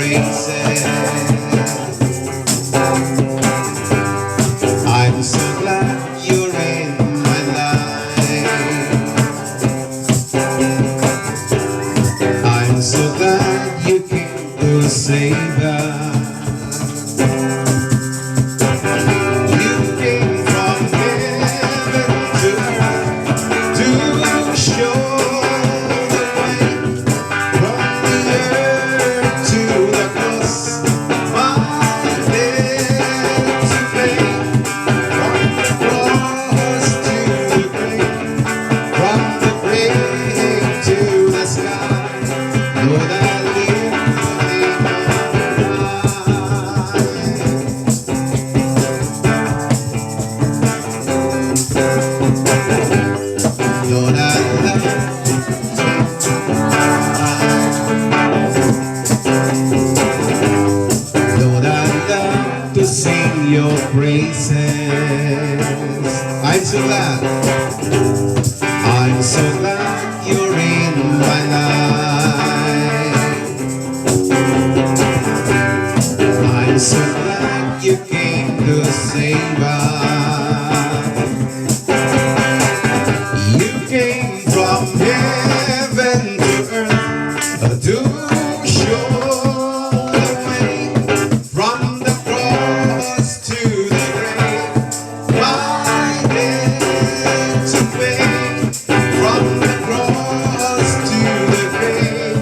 praises. I'm so glad you're in my life. I'm so glad you came to save us. You came from heaven to earth to show the way. From the earth to the cross, my debt to pay. From the cross to the grave, from the grave to the sky. Lord, I live your name on high. Lord, I love Lord, I love to sing your praises. I'm so glad. I'm so glad you're in my life. I'm so glad you came to save us. You came from heaven to earth to show the way. From the cross to the grave, my debt to pay. From the cross to the grave,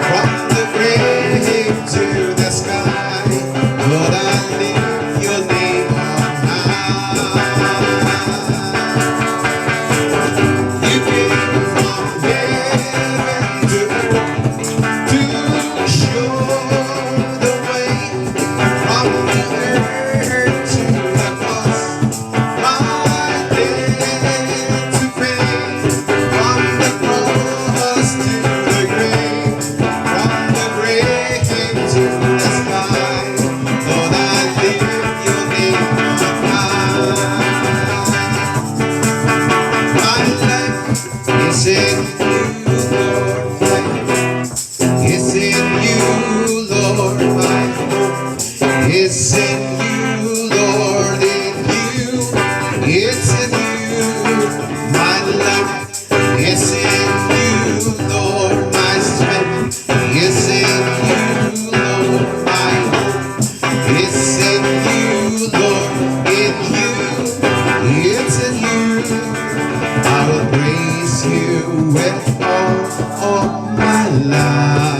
from the grave to the sky. Lord, I lift your name on high. You came from heaven to earth to show the way. From the earth to the cross, my debt to pay. From the cross to the grave, from the grave to the sky. Lord, I lift your name on high. My life is in you, Lord. It's in you, Lord. My hope is in you, Lord. In you, it's in you. My life is in you, Lord. My strength is in you, Lord. My hope is in you, Lord. In you, it's in you. I will praise you with all of my life.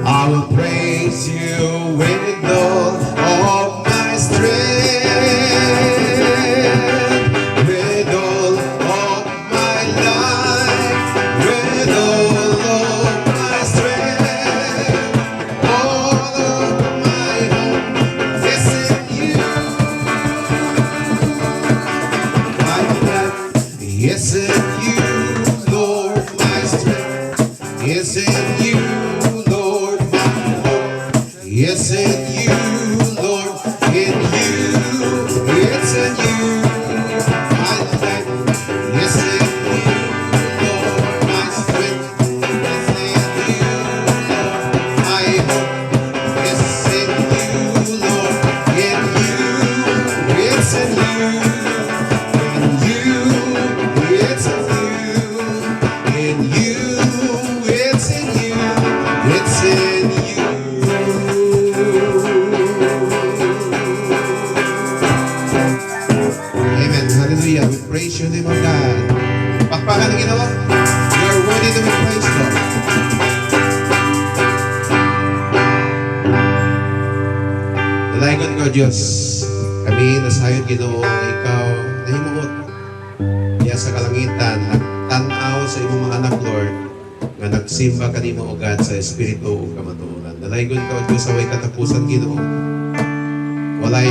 I will praise you with all of my strength. With all of my life. With all of my strength. All of my hope is in you. My life is in you, Lord. My strength is in you, Lord. My hope is in you, Lord. In you, it's in you. My life is in you, Lord. My strength is in you, Lord. My hope is in you, Lord. In you, it's in you. In you, it's in you. In you, it's in you. It's in you. Amen. Hallelujah. We praise your name, O God. Pakpakan ng Ginoo. You are worthy to be praised, Lord. Dalayan ko, Diyos. Kami nasayod, Ginoo, nga ikaw nahimuot niya sa kalangitan, nagtanaw sa imong mga anak, Lord, nga nagsimba kanimo, O God, sa Espiritu o kamatuoran. Dalayan ko, Diyos, away katapusan, Ginoo. Walay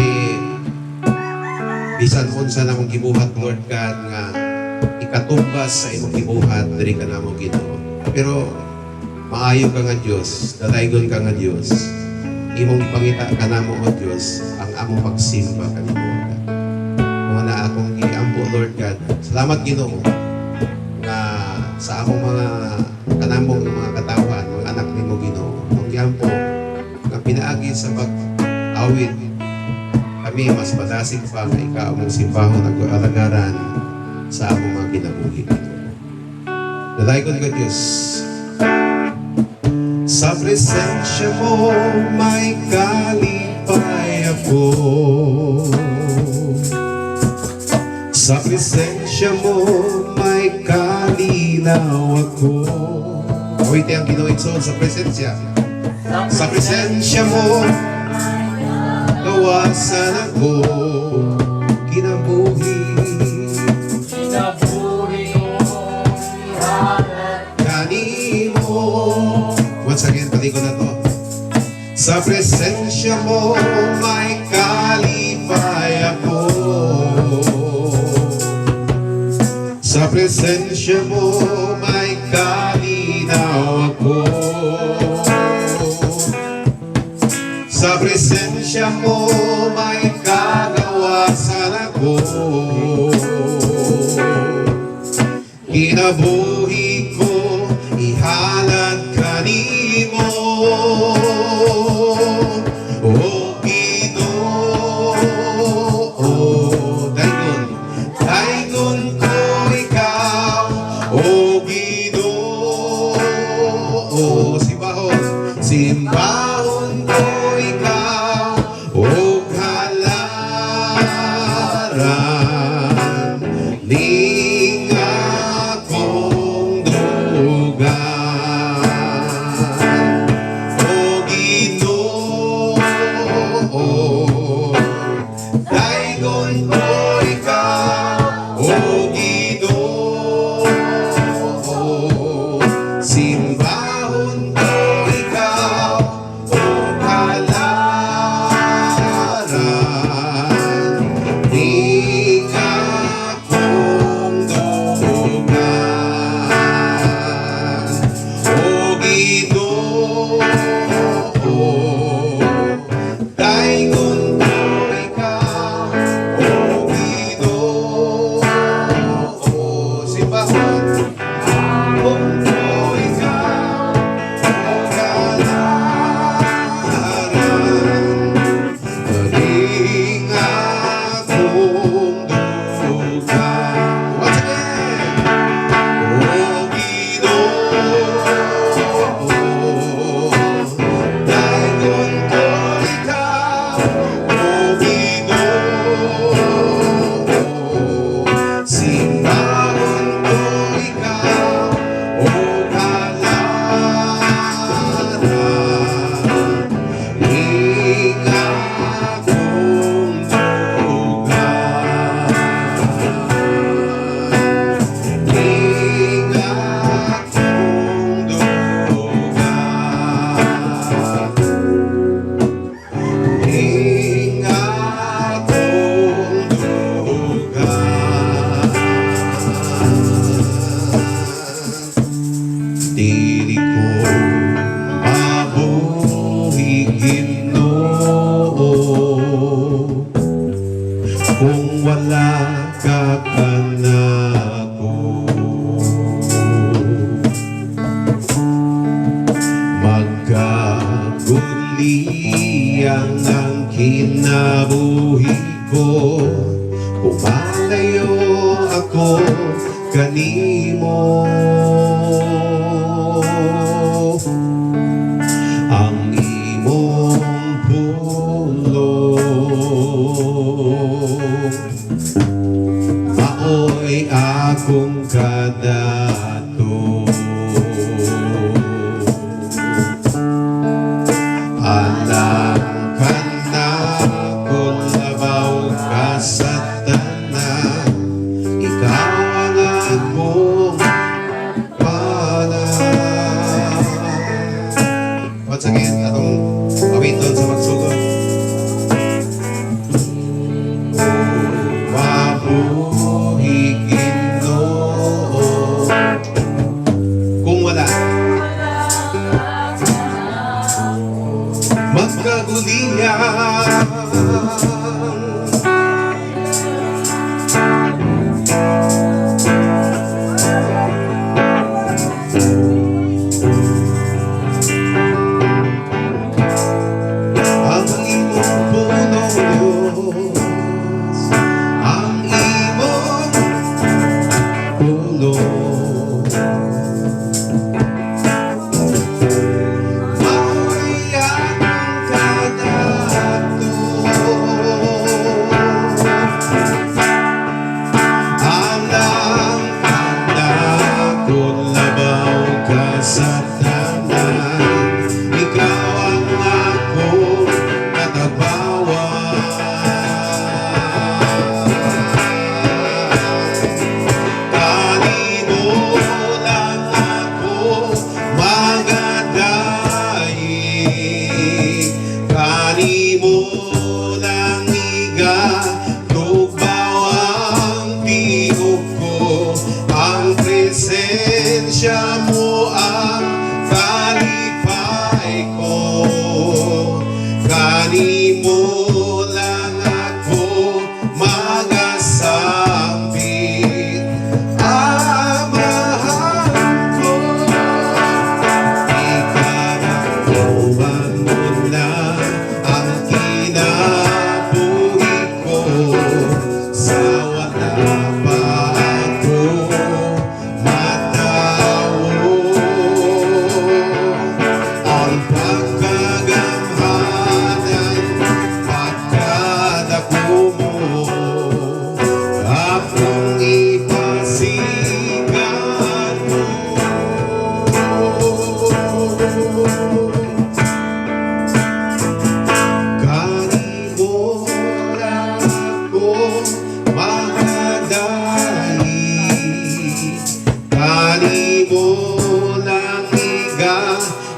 bisan unsa namong gibuhat, Lord God, nga ikatumbas sa imong gibuhat diri ka namo, Ginoo. Pero maayo ka nga Dios, dalaygon ka nga Dios. Imong ipangita ka namo, O Dios, ang among pagsimba kanimo. Mga na akong giampo, Lord God. Salamat, Ginoo, nga sa among mga kanamong mga katawan, mga anak nimo, Ginoo. pinaagi sa pag-awit. Kami mas padasig pa nga ikaw mong simbahon at alagaran sa among mga kinabuhi. Nadaykon ka Diyos, sa presensya mo may kalipay ako. Sa presensya mo may kalinaw ako. Awit ang Ginoong sa presensya. Sa presensya mo kawasan ako kinabuhi. Kanimo. Once again, pati ko na to. Sa presensya mo may kalipay ako. Sa presensya mo may kalinaw ako. Sa presensya mo may kagawasan ako. Kinabuhi ko ihalad kanimo. O Ginoo, daygon ko ikaw. O Ginoo, simbahon ko ikaw. O halaran ning akong dugan. O Ginoo, daygon ko ikaw. O Ginoo, simbahon ko ikaw. O halaran ning akong dugan. O Ginoo, daygon ko ikaw. O Ginoo, simbahon ko ikaw. O halaran ning akong dugan. Once again. O Ginoo, daygon ko ikaw. O Ginoo, simbahon ko ikaw. O halaran ning akong dugan. Ning akong dugan. Ning akong dugan. Dili ko mabuhi Ginoo kung wala ka kanako. Magkaguliyang ang kinabuhi ko kung malayo ako kanimo. Ang imong pulong maoy akong kadato. Alam ka na kung labaw ka sa tanan, ikaw ang akong panahon. Once again, atong awiton sa magsulod. Mabuhi Ginoo kung wala magkaguliyang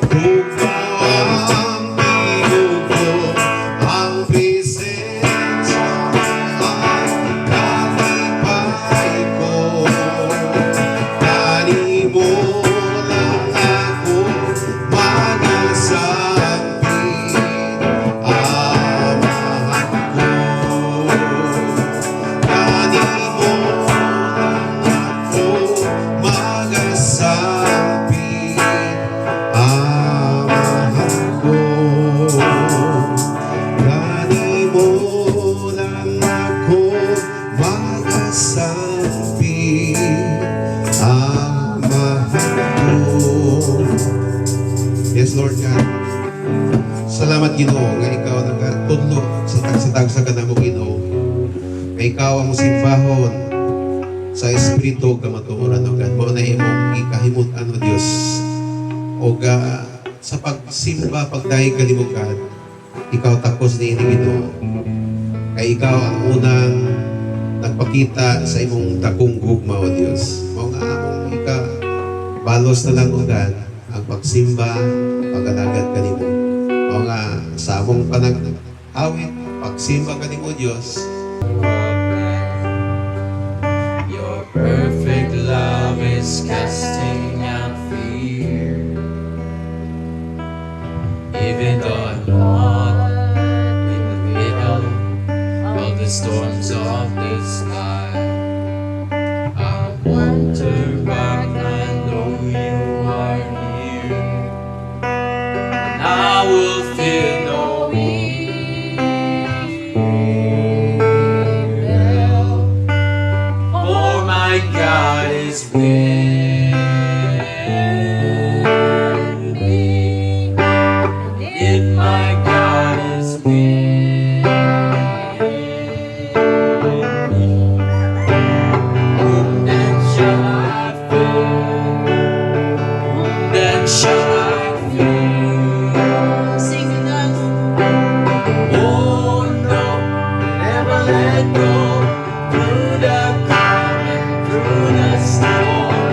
Tugnaw ang bilog ko, ang presensya ang kalipay ko. Kanimo lang ako magasambit, amahan ko. Kanimo lang ako magasambit, amahan ko. Kanimo lang ako magasambit, amahan ko. Yes, Lord God. Salamat, Ginoo, nga ikaw nagatudlo sa tagsa-tagsa ka na mo, Ginoo. Nga ikaw ang simbahon sa Espiritu kamatuoran, O God. Mao na imong ikahimutan, O Dios. O sa pagsimba, pagdahig ka nimo, God, ikaw takos ni Ginoo. Kay ikaw ang unang nagpakita sa imong dakong gugma, O Dios. Mao nga among balos na lang, O God, ang pagsimba, pag-alagad ka nimo. Mao nga sa among panag-awit, pagsimba ka nimo, Dios. Your perfect love is casting out fear. Even though I'm caught in the middle of the storms of this life, I won't turn back, I know you are near. And I will fear no evil, for my God is with me. If my God is with me, whom then shall I fear? Whom then shall I fear? Sing with us. Oh no, never let go. Through the calm and through the storm,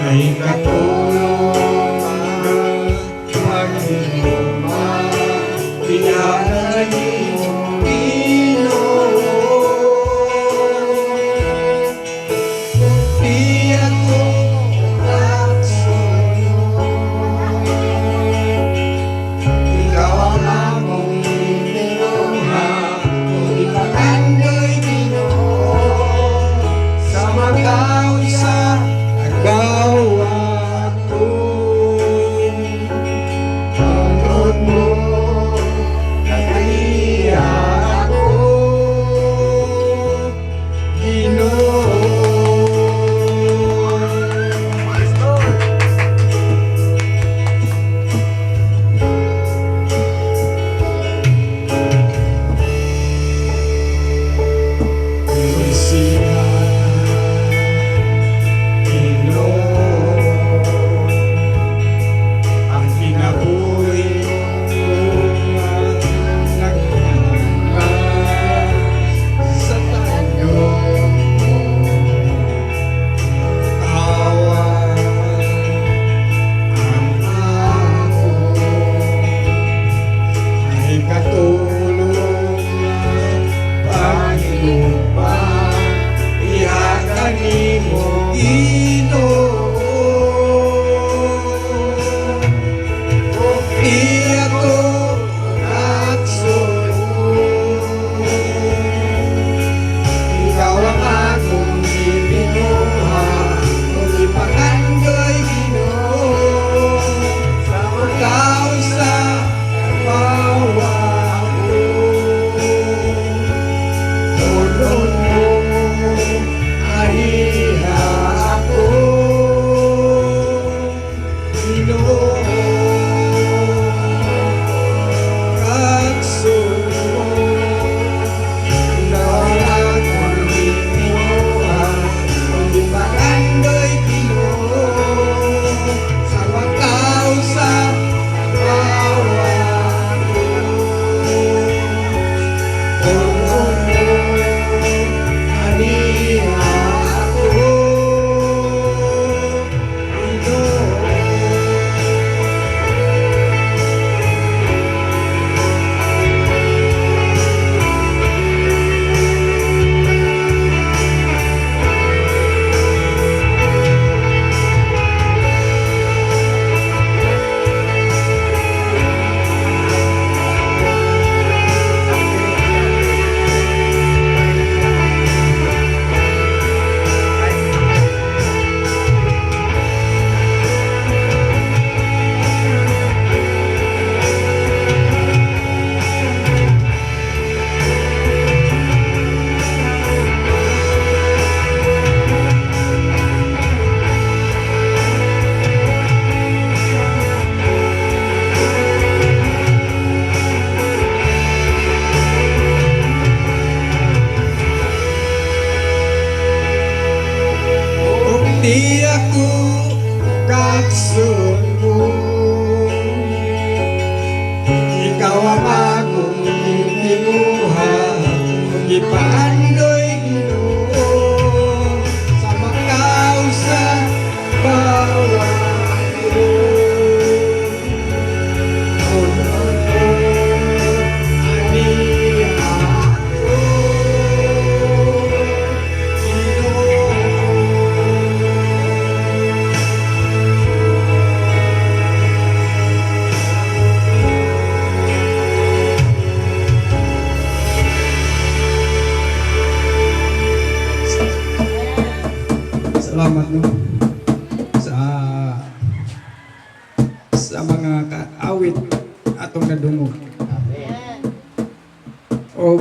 ay katulong Panginoon, pinahangin mo Pinoon. Di ako nagsunod, ikaw ang among ininuha, kung ipakando'y Ginoo, sa magkausa agaw ako'y Panginoon mo, nagkaliya ako, Ginoo. Ang kinabuhi sa tayo, kawan ang ako ay katulong Panginoon pa, ihagani mo Ginoo. Di ako nagsunod, ikaw ang akong ibinuha, kung ipakando'y Ginoo, sa magkausa agawa ko. Tulong mo, aniha ako, Ginoo. Di ako nagsunod, ikaw ang akong ibinuha, kung ipakando'y Ginoo, sa magkausa bawat ko. Tulong mo, aniha ako, Ginoo. Salamat no sa mga awit atong nadungog. O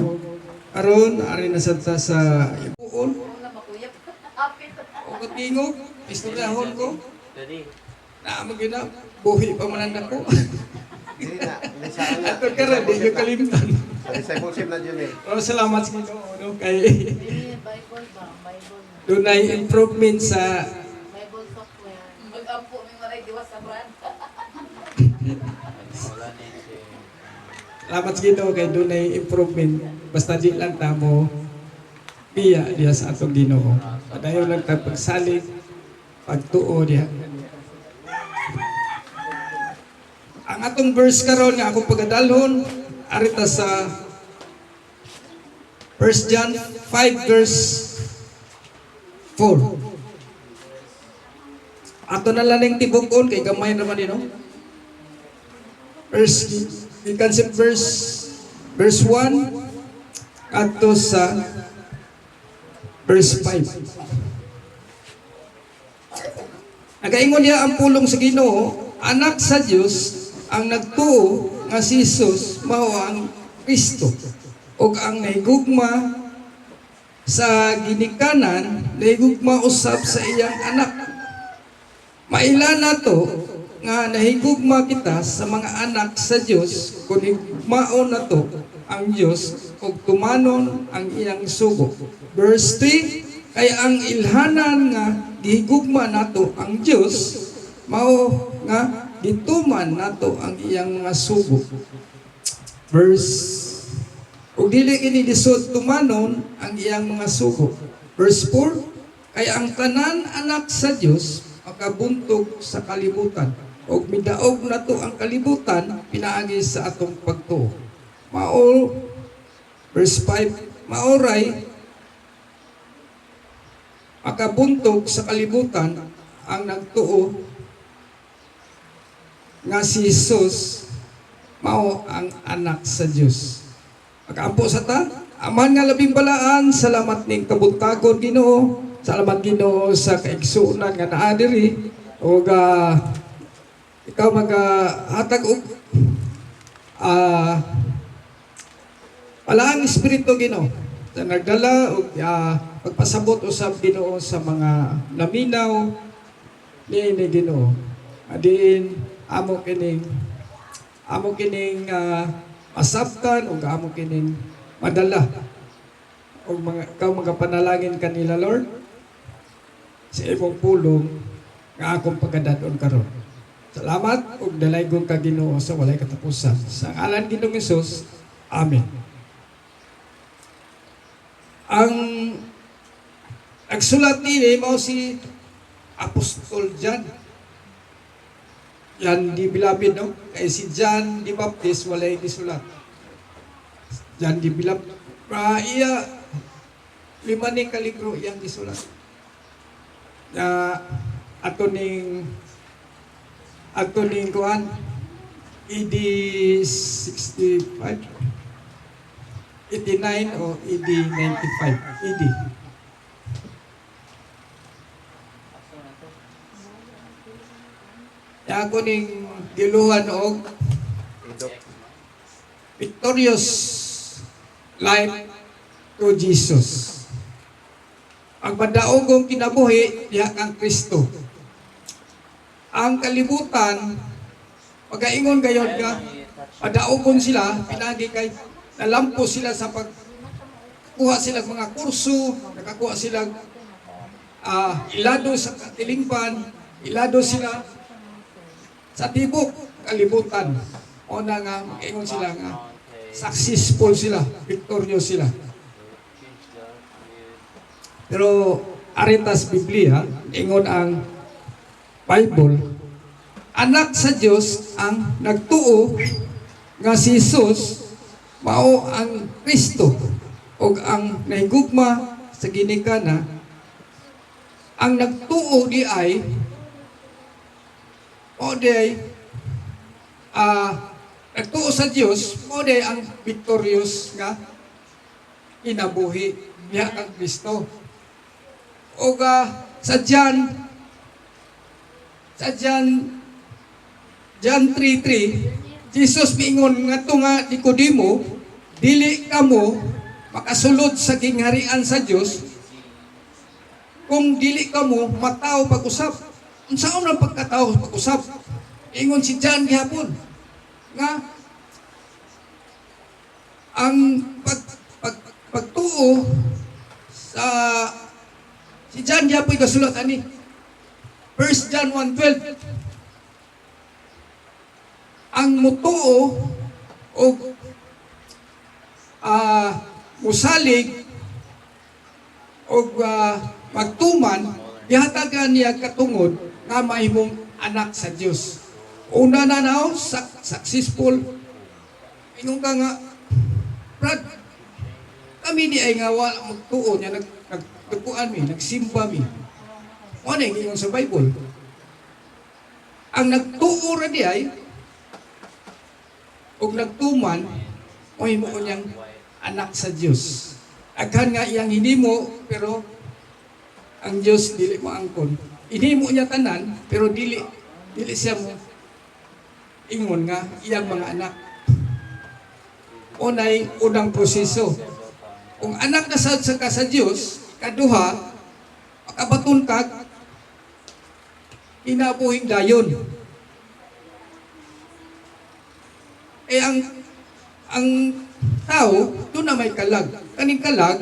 aron ari na sadta sa ipuon o katingog istoryahon ko na magina buhi pa man ako. Hindi na, hindi sa ano. Ato karon di ko kalimtan. Sa discipleship na dyan eh. Pero salamat sa Ginoo no kay dunay improvement sa Bible software. Mag-ampo may maray diwas sa brand. salamat sa Ginoo kay dunay improvement basta di lang tamo biya diya sa atong Ginoo. Padayon lang ta pagsalig pagtuo diha. Ang atong verse karon nga akong pagadalhon arita sa 1 John 5 verse 4. Ato na lang tibukon kay gamay naman din, no? You can see verse 1 ato sa verse 5. Nagaingon niya ang pulong sa Ginoo, anak sa Dios ang nagtuo nga si Jesus mao ang Kristo ug ang nahigugma sa ginikanan nahigugma usab sa iyang anak. Maila nato nga nahigugma kita sa mga anak sa Dios kung higugmaon nato ang Dios ug tumanon ang iyang sugo. Verse 3, kay ang ilhanan nga gihigugma nato ang Dios mao nga gituman nato ang iyang mga sugo. Verse ug dili kini lisod tumanon ang iyang mga sugo. Verse 4, kay ang tanan anak sa Dios makabuntog sa kalibutan ug midaog nato ang kalibutan pinaagi sa atong pagtuo. Mao verse 5, maoray makabuntog sa kalibutan ang nagtuo nga si Jesus mao ang anak sa Dios. Pag-ampo sa ta, aman nga labing balaan, salamat ning kabuntagon Ginoo, salamat Ginoo sa kaigsuonan nga naa diri ug ikaw maghatag og palaang espiritu Ginoo sa nagdala og pagpasabot usab Ginoo sa mga laminaw ni Ginoo. Adin amo kining masabtan ug amo kining madala ug ikaw magapanalangin kanila Lord sa imong pulong nga akong pagkadaton karon. Salamat ug dalaygon ka Ginoo sa walay katapusan. Sa ngalan Ginoong Hesus. Amen. Ang nagsulat nini mao si Apostol John. John di Bilabid, no? Kay si John di Baptist walay gisulat. John di Bilabid. Iya 5 ning kalibro iyang gisulat. Ato ning kuan ED 65 89 o ED 95 ED. Ako ning giluhan og victorious life to Jesus. Ang padaogong kinabuhi diha kang Kristo. Ang kalibutan pagaingon gayud nga padaogon sila pinagi kay nalampo sila sa pagkuha sila mga kurso, nakakuha sila ilado sa katilingpan, ilado sila sa tibok kalibutan. O na nga, ingon sila nga, successful sila, victorious sila. Pero aritas Biblia, ingon ang Bible, anak sa Dios ang nagtuo nga si Jesus mao ang Kristo o ang nahigugma sa ginikana. Ang nagtuo di ay nagtuo sa Dios mo day ang victorious nga kinabuhi niya ang Kristo. O sa John 3:3 Jesus miingon ngadto nga Nicodemo, dili kamo makasulod sa gingharian sa Dios kung dili kamo mataw pag-usap. Unsaon ang pagkatao pag-usap? Ingon si John gihapon nga ang pagtuo sa si John gihapon gasulat ani 1 John 1:12 ang mutuo o musalig o magtuman Gihatagan niya katungod nga mahimong anak sa Dios. Una na now, successful. Ingon ka nga, Brad, kami di ay nga wala magtuo niya, nagtukuan mi, nagsimba mi. Ano yung ingon sa Bible? Ang nagtuo ra di ay, o nagtuman, o himo niyang anak sa Dios. Aghan nga iyang hinimo, pero ang Dios dili mo angkon. Hinimo niya tanan, pero dili siya mo ingon nga iyang mga anak. Unay unang proseso. Kung anak na sa Dios, kaduha, makabaton kag inabuhing dayon. Eh ang tao, doon na may kalag. Kaning kalag,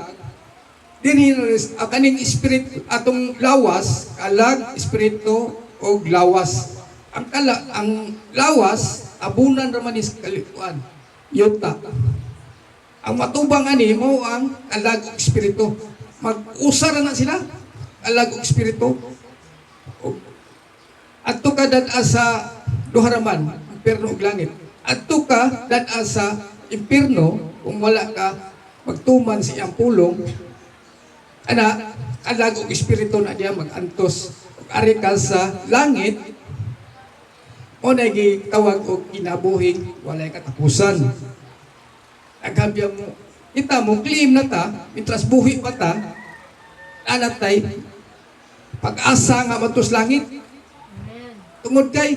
kaning espiritu, atong lawas, kalag, espiritu, o lawas. Ang lawas, abunan naman is kalikuan. Yuta. Ang matubang ani mo ang kalag o espiritu. Mag-usara na sila, kalag o espiritu. At ka dad sa duharaman, impierno ug langit. At ka dad sa impierno, kung wala ka magtuman sa iyang pulong, kalag og espiritu na diya mag-antos. Ug ari ka sa langit, o nagitawag og kinabuhing walay katapusan. Agambya mo, kita mo, claim na ta, mitras buhi pa ta, anatay, pag-asa nga matus langit. Tungod kay,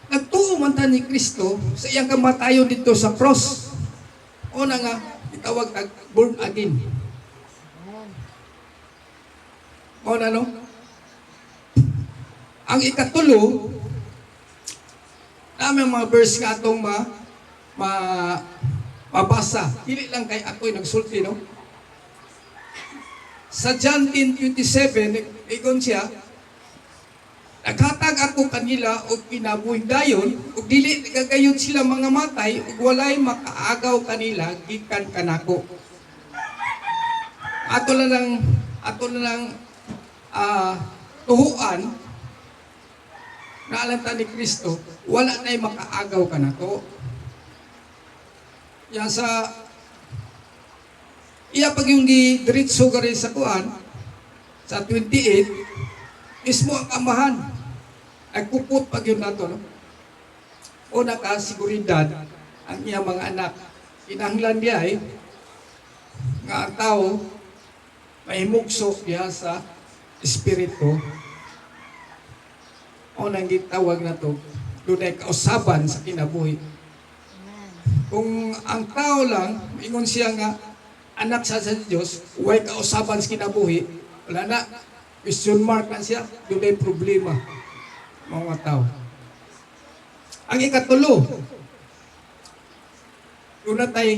nagtuo man ta ni Kristo sa iyang kamatayon dito sa cross. O na nga, itawag tag born again. O na no? Ang ikatulo, namin mga verse nga itong mabasa. Dili lang kay ako'y nagsulti, no? Sa John 10:27, igon siya, naghatag ako kanila o kinabuhing dayon, o dili gagayon sila mga matay, o walay makaagaw kanila, gikan kanako. Ato na lang tuhuan, na alanta ni Kristo, wala na'y makaagaw ka na to. Yan sa iya pag yung diretso ka rin sa kuan, sa 28, mismo ang amahan, ay kupot pag yun nato. No? Una ka, siguridad, ang iya mga anak. Kinahanglan diya ay, nga ang tao, may mugso diya sa espiritu, o nang gitawag na to, doon ay kausaban sa kinabuhi. Kung ang tao lang, ingon siya nga, anak sa Diyos, huwag kausaban sa kinabuhi, wala na, question mark na siya, doon ay problema, mga tao. Ang ikatulo, doon na tayo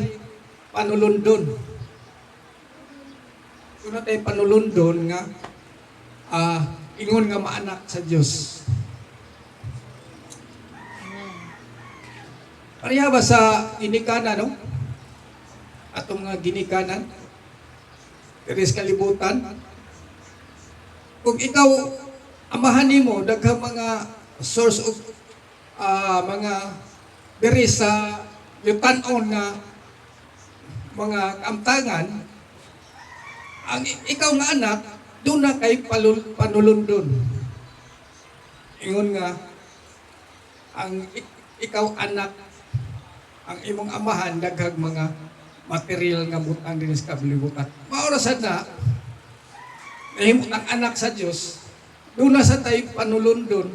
panulundon. Doon na tayo panulundon nga, ingon nga maanak sa Diyos. Pareha ba sa ginikanan, no? Atong mga ginikanan, teres kalibutan. Kung ikaw, amahan mo, daghang mga source of mga diri sa yutan-on nga mga kamtangan, ang ikaw nga anak, doon na kay panulundon. Ingon nga, ang ikaw anak, ang imong amahan, daghang mga material nga butang din sa kablibutan. Maorasan na, nahimot ang anak sa Diyos, doon na sa tayo panulundon.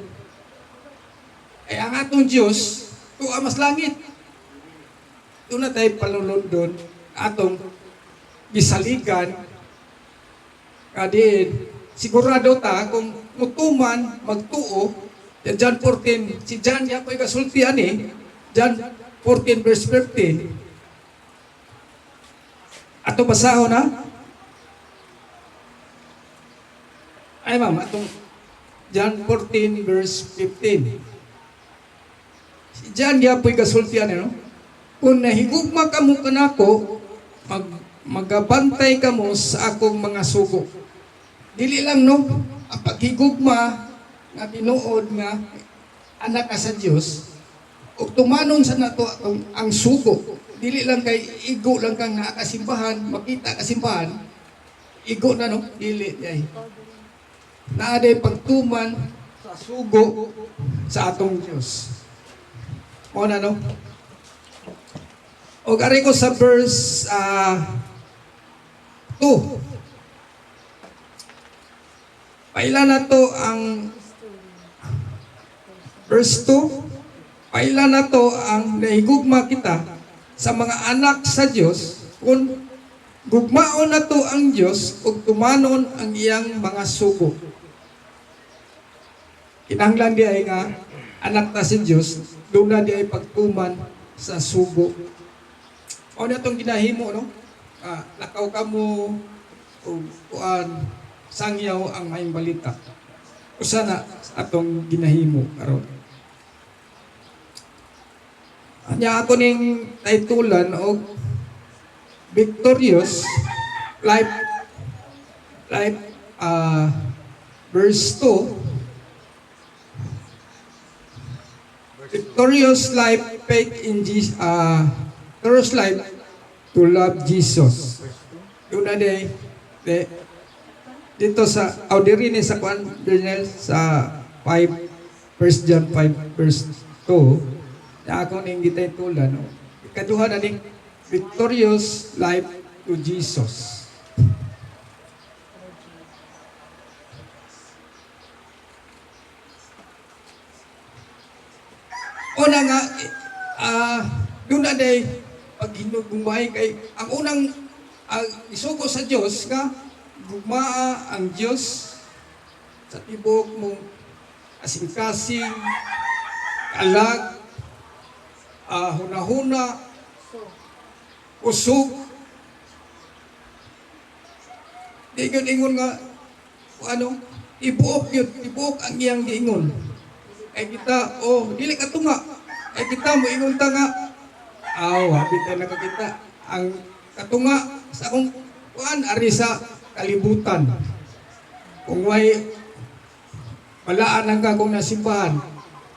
Ay ang atong Diyos, tuwa mas langit. Doon na tayo panulundon, atong gisaligan, kadin, sigurado ta, kung mutuman, magtuo, yan John 14, si John, yan ko'y kasultian John 14 verse 15. Ato basaho na? Ay ma'am, atong John 14 verse 15. Si John, yan ko'y kasultian kung nahigugma ka mo kanako, magabantay ka mo sa akong mga sugo. dili lang no ang paghigugma nga tinuod nga anak ka sa Dios ug tumanon sa nato ang sugo. Dili lang kay igo lang kang naa ka simbahan, makita ka simbahan, igo na no, dili ay. Naa day pagtuman sa sugo sa atong Dios. Mo na no. Og ari ko sa verse 2. Paila na to ang verse 2. Paila na to ang nahigugma kita sa mga anak sa Dios kung gugmaon na to ang Dios ug tumanon ang iyang mga sugo. Kinahanglan di ay nga anak ta si Dios, doon na di ay pagtuman sa sugo. O na itong ginahimo, no? Lakaw ka mo o sangyaw ang maayong balita. Usa na atong ginahimo karon. Anya ako ning titulan og Victorious Life verse 2. Victorious life, faith in Jesus, victorious life to love Jesus. Yun na dito sa audiri ni sa Juan Bernal sa 5, 1 John 5 verse 2. Na ako ning gititulan, no? Ikaduha na ning victorious life to Jesus. Una nga, doon na day paghinugumay kay ang unang isugo sa Diyos nga gugmaa ang Diyos sa tibok mong asing-kasing, kalag, hunahuna, usog. Di yun ingon nga, ibuok yun, ibuok ang iyang giingon. Ay kita, dili ka tunga. Ay kita mo ingon ta nga. Habi tayo nakakita. Ang katunga sa akong ari sa kalibutan. Kung may malaan ang kagong nasimbahan,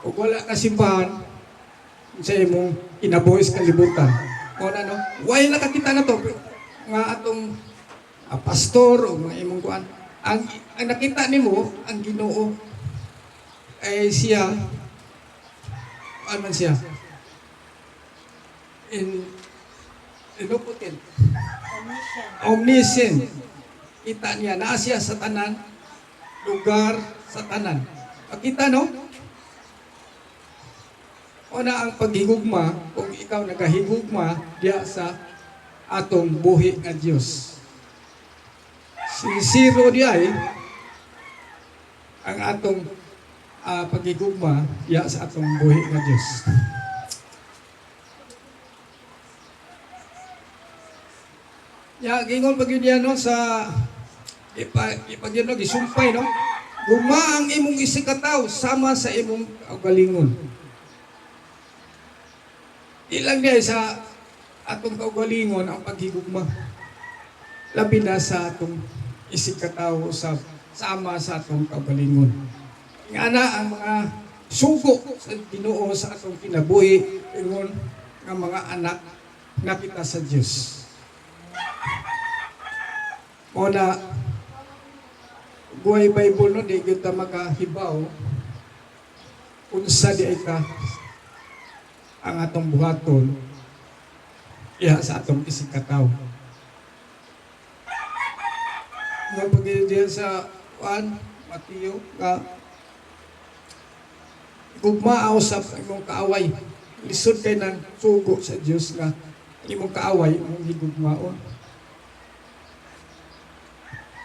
kung wala nasimbahan, sa imong kinabuhis kalibutan. O na no? Why nakakita na to? Nga atong pastor o mga imong kuan. Ang nakita nimo ang Ginoo ay siya, ano man siya? Inuputin. Omniscient. Kita niya, naa siya sa tanan, lugar sa tanan. Makita, no? O na ang paghigugma, kung ikaw nagahigugma, diya sa atong buhi nga Diyos. Sincero diya ang atong paghigugma diya sa atong buhi nga Diyos. Gingon pag yun no, sa ipag yun no, gisumpay no, guma ang imong isikataw sama sa imong kaugalingon. Ilang diya sa atong kaugalingon ang paghigugma. Labi na sa atong isikataw sa sama sa atong kaugalingon. Nga na ang mga sugo sa Ginoo sa atong kinabuhi ingon nga mga anak na kita sa Dios. O na buhay Bible no, di kita makahibaw unsa di ay ka ang atong buhaton iya sa atong isikataw. Nga pag-diyan sa Mateo nga gugmaaw sa imong kaaway. Lisod kay ng sugo sa Dios nga imong kaaway imong gigugmaon.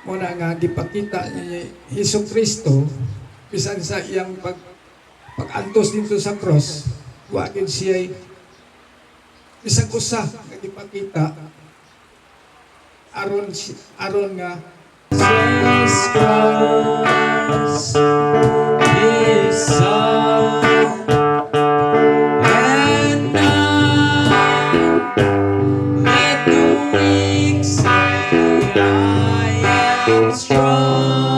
Muna nga gipakita ni Hesus Kristo bisan sa iyang pag-antos dito sa cross, wa gid siya bisag usa nga gipakita aron nga Jesus Christ, His Son, and now let the weak say I am strong.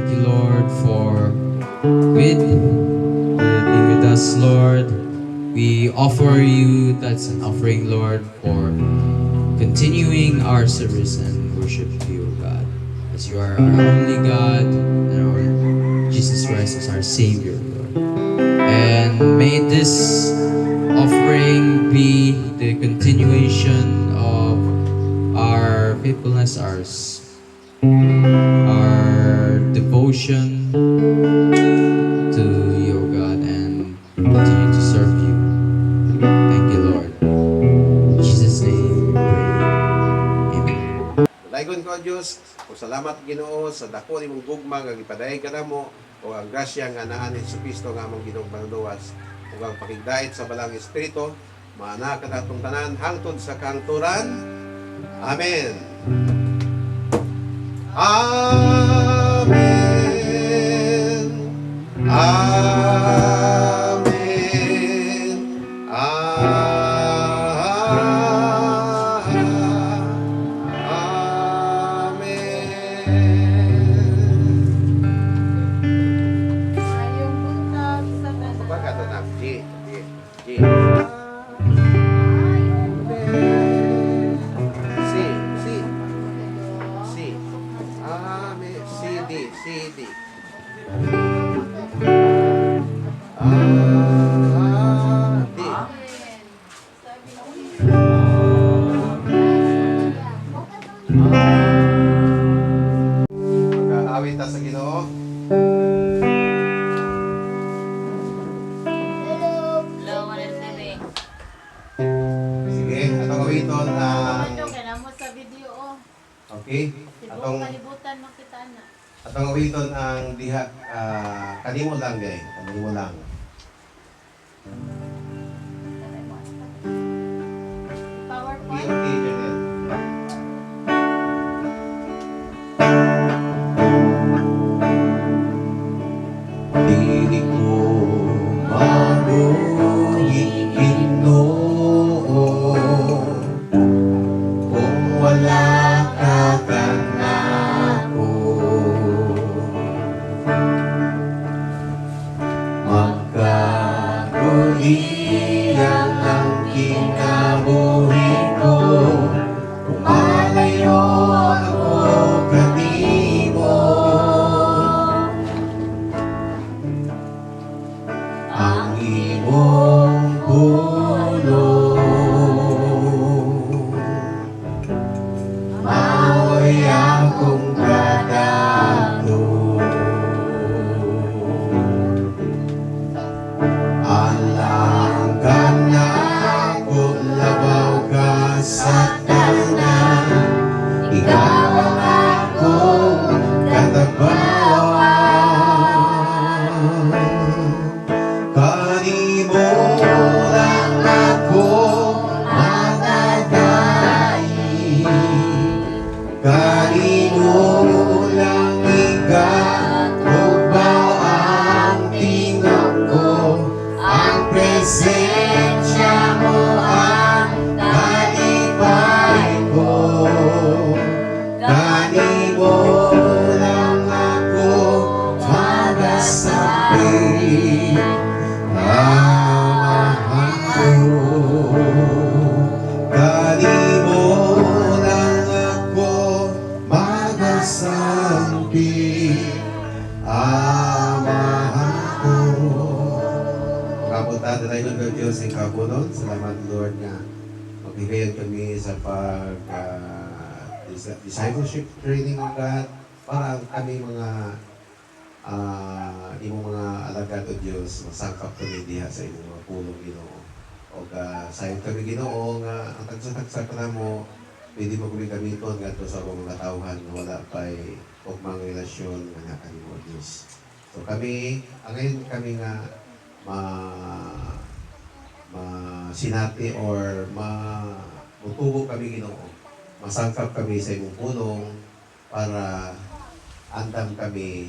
thank you, Lord, for being with us, Lord. We offer you that's an offering, Lord, for continuing our service and worship you, God, as you are our only God and our Jesus Christ as our Savior, Lord. And may this offering be the continuation of our faithfulness, our devotion to you, God, and continue to serve you. Thank you, Lord. In Jesus' name we pray. Amen. Laygon ko Diyos, o salamat Ginoo sa dako nimong gugma nga gipadayon ka namo o ang grasya nga naa ni Jesucristo nga among Ginoong Panguluwas ug ang pakigdait sa balang espiritu maana ka natong tanan hangtod sa kahangturan. Amen. Amen. Amen. Amen. Ayong buntag sa tanan. Pagkato na, G. C. Amen. C, D. D. Mag-aawit ta sa Ginoo. Hello, Maris Nene. Sige, atong awiton ang Ano ka na mo sa video, oh. okay. Sibong kalibutan makita na. Atong awiton ang diha kanimo lang gay, kanimo lang. PowerPoint. POT Janelle. Dili ko mabuhi Ginoo kung wala ka kanako. Magkaroon ang kinabuhi ko kung malayo ako kanimo. Ang imong pulong mao'y akong kadalo. Alang ka na kung labaw ka sa tanan, ikaw ang akong katabawan. Kanimo lang ako magdadai, kanimo lang igatugbaw ang tingog ko, ang presensya mo ang kalipay ko. Kanimo lang ako magasapi, amahan ko. Kanimo lang ako magasapi, amahan ko. Kapunta na tayo ng Diyos ng kapunon. Salamat Lord nga magbigayan kami sa discipleship training ng God para kami mga imong mga alagad o Diyos masangkap kami diha sa imong mga pulong Ginoo. O sayon kami Ginoo nga ang tagsa-tagsa ka na mo pwede mo kami gamiton ngadto sa mga tawhan nga wala pay ugmang relasyon nga kanimo Diyos. So kami, ngayon kami nga sinati or mutubo kami Ginoo. Masangkap kami sa imong pulong para andam kami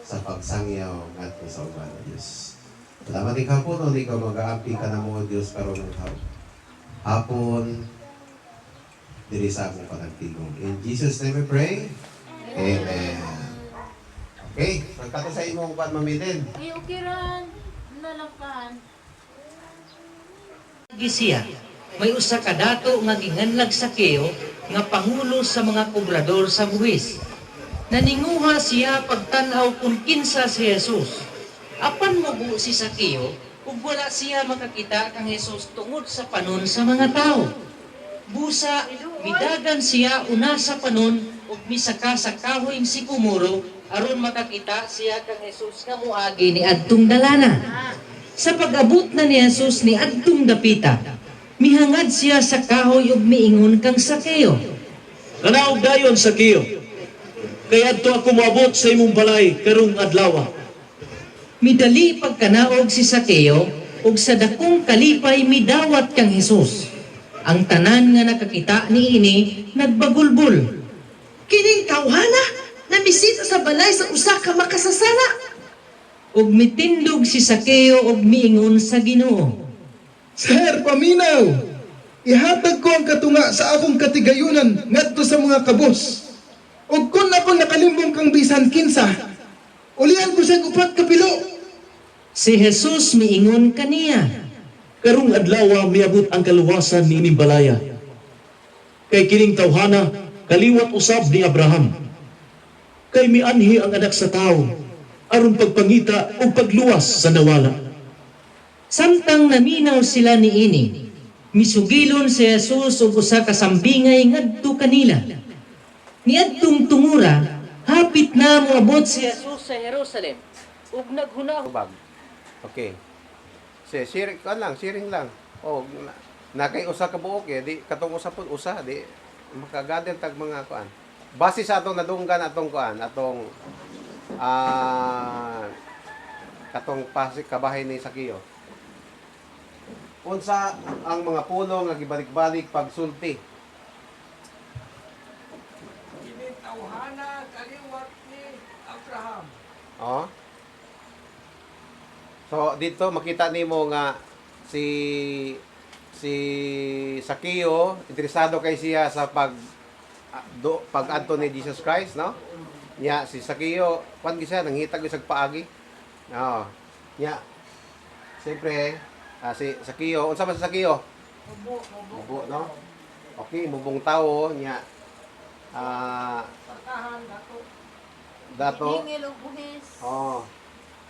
sa pagsangyaw ngadto sa uban o Diyos. Salamat ikaw po nung ikaw mag-aampi ka na mo Diyos karon ng hapon diri sa among panagtigong. In Jesus' name we pray. Amen. Okay, nagkato sa imong kuan mamilin. Ay, okay ran. Nalangkan. Gisiya, may usa ka dato nga ginganlag sa Sakeo nga pangulo sa mga kobrador sa buwis. Naninguha siya pagtan-aw kung kinsa si Jesus. Apan mubo si Sakeo ug wala siya makakita kang Jesus tungod sa panon sa mga tao. Busa, midagan siya una sa panon ug misaka sa kahoyng sikomoro aron makakita siya kang Jesus nga moagi ni adtong dalana. Sa pag-abot na ni Jesus ni adtong dapita, mihangad siya sa kahoy ug miingon kang Sakeo. Kanaog dayon sa kiyo. Kaya adto ako moabot sa imong balay karong adlaw. Midali pagkanaog si Sakeo ug sa dakong kalipay midawat kang Jesus. Ang tanan nga nakakita niini nagbagulbul. Kining tawhana na bisita sa balay sa usa ka makasasala. Ug mitindog si Sakeo ug miingon sa Ginoo. Sir, paminaw! Ihatag ko ang katunga sa akong katigayunan ngadto sa mga kabos. Ug kung na pang nakalimbong kang bisan kinsa, ulian ko siya upat kapilo. Si Jesus miingon kaniya. Karong adlaw miabot ang kaluwasan ni ining balaya. Kay kining tawhana kaliwat usab ni Abraham. Kay mianhi ang anak sa tao aron pagpangita o pagluwas sa nawala. Samtang naminaw sila niini, misugilon si Jesus ug usa ka sambingay ngadto kanila. Niadtong tungura, hapit na moabot si Jesus sa Jerusalem ug naghunahon. Bag. Okay. Sharing lang. Oh, na kay usa ka buok di katong usa pud usa di makagaden tag mga kuan. Base sa atong nadunggan atong kuan, atong katong pasik kabahay ni Sakeo. Unsa ang mga pulong nga gibalik-balik pagsulti? Tawhana kaliwat ni Abraham. Oh. So dito makita nimo nga si Sakeo interesado kay siya sa pag-adto ni Jesus Christ, no? Nya si Sakeo, kuan siya nanghitag sa paagi. Oo. Nya siyempre si Sakeo, unsa man si Sakeo? Mubo, no? Okay, mubong tao nya dato. Hingil o buhis. Oh.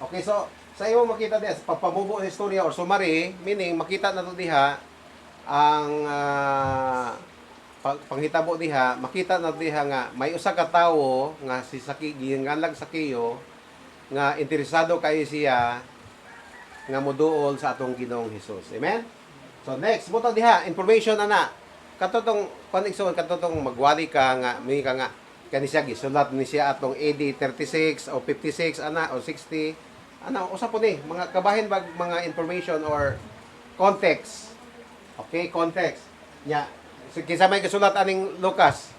Okay, so sa imo makita diha sa pagpamubo sa istorya or summary, meaning makita na to diha ang panghitabo diha, makita na diha nga may usa ka tawo nga si ginganlag Sakeo nga interesado kay siya nga moduol sa atong Ginoong Hesus. Amen. So next, butang diha information ana. Katotong connection katotong magwali ka nga may ka nga kani siya gisulat ni siya atong AD 36 o 56 ana o 60 ana usa po ni mga kabahin bag mga information or context. Okay, context. Nya kinsa may gasulat aning Lucas?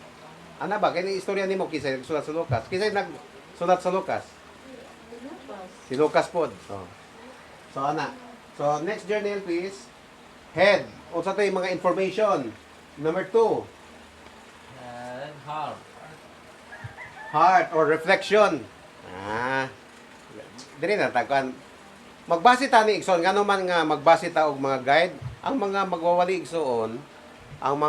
Ana ba kini istorya nimo kinsa nagsulat sa Lucas? Kinsa nagsulat sa Lucas? Si Lucas pod. So ana. So next journal please. Head. Unsa tay mga information? Number 2. And heart. Heart or reflection. Dili na tagan. Magbase ta ni igsoon ngano man nga magbase ta og mga guide, ang mga magwawali igsoon, ang mga